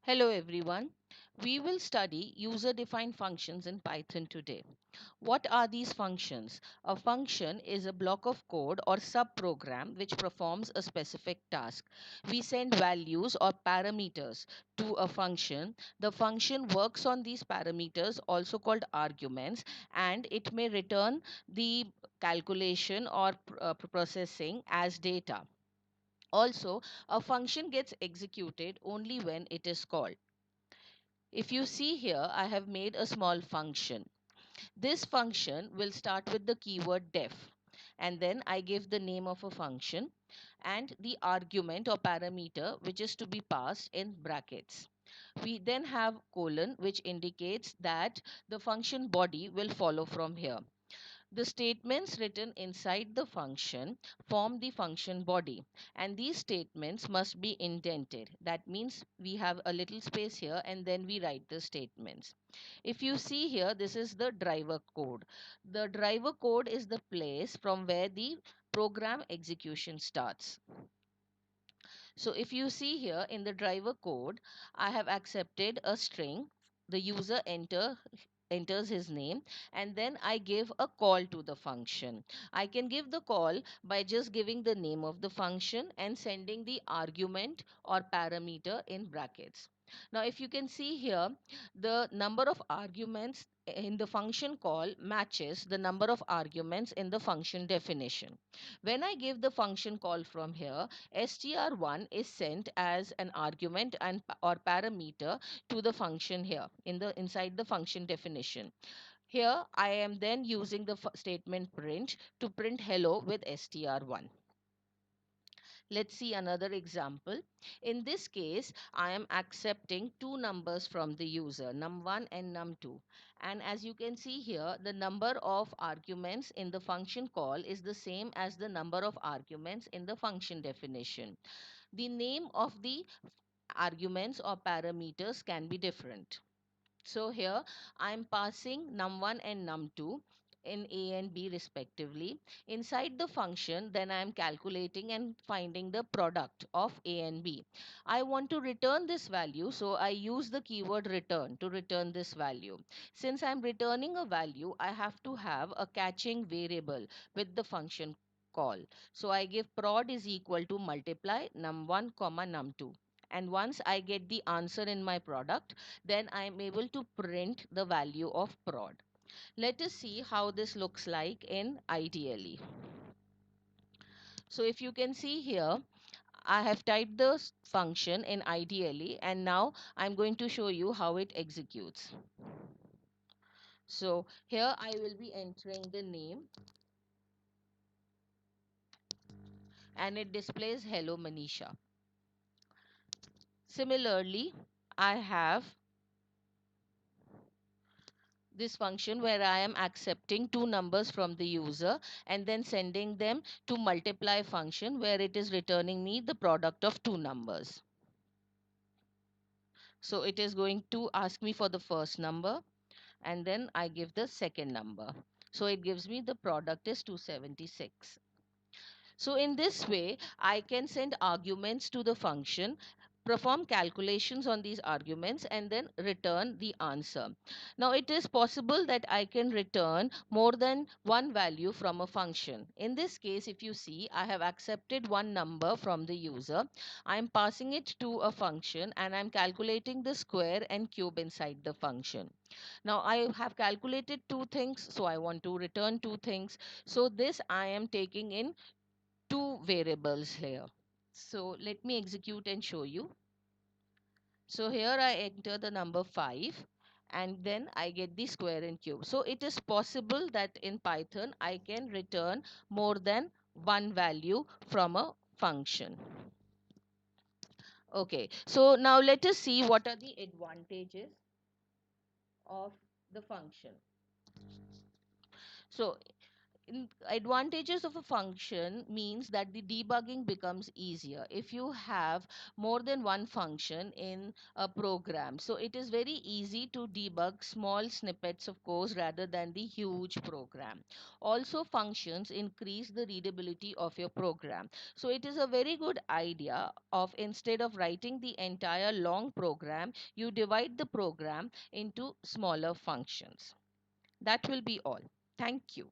Hello everyone. We will study user-defined functions in Python today. What are these functions? A function is a block of code or subprogram which performs a specific task. We send values or parameters to a function. The function works on these parameters, also called arguments, and it may return the calculation or processing as data. Also, a function gets executed only when it is called. If you see here, I have made a small function. This function will start with the keyword def, and then I give the name of a function and the argument or parameter which is to be passed in brackets. We then have colon, which indicates that the function body will follow from here. The statements written inside the function form the function body, and these statements must be indented. That means we have a little space here and then we write the statements. If you see here, this is the driver code. The driver code is the place from where the program execution starts. So if you see here in the driver code, I have accepted a string. The user enters his name, and then I give a call to the function. I can give the call by just giving the name of the function and sending the argument or parameter in brackets. Now if you can see here, the number of arguments in the function call matches the number of arguments in the function definition. When I give the function call from here, str1 is sent as an argument and or parameter to the function here in the inside the function definition. Here I am then using the statement print to print hello with str1. Let's see another example. In this case, I am accepting two numbers from the user, num1 and num2. And as you can see here, the number of arguments in the function call is the same as the number of arguments in the function definition. The name of the arguments or parameters can be different. So here I am passing num1 and num2 in a and b respectively. Inside the function, then I am calculating and finding the product of a and b. I want to return this value, so I use the keyword return to return this value. Since I am returning a value, I have to have a catching variable with the function call. So I give prod is equal to multiply num1 comma num2, and once I get the answer in my product, then I am able to print the value of prod. Let us see how this looks like in ideally. So if you can see here, I have typed the function in ideally, and now I'm going to show you how it executes. So here I will be entering the name, and it displays hello Manisha. Similarly, I have this function where I am accepting two numbers from the user and then sending them to multiply function where it is returning me the product of two numbers. So it is going to ask me for the first number and then I give the second number. So it gives me the product is 276. So in this way, I can send arguments to the function, perform calculations on these arguments, and then return the answer. Now, it is possible that I can return more than one value from a function. In this case, if you see, I have accepted one number from the user. I'm passing it to a function and I'm calculating the square and cube inside the function. Now, I have calculated two things, so I want to return two things. So this I am taking in two variables here. So let me execute and show you. So here I enter the number 5 and then I get the square and cube. So it is possible that in Python I can return more than one value from a function. Okay, so now let us see what are the advantages of the function. So Advantages of a function means that the debugging becomes easier if you have more than one function in a program. So it is very easy to debug small snippets of code rather than the huge program. Also, functions increase the readability of your program. So it is a very good idea of, instead of writing the entire long program, you divide the program into smaller functions. That will be all. Thank you.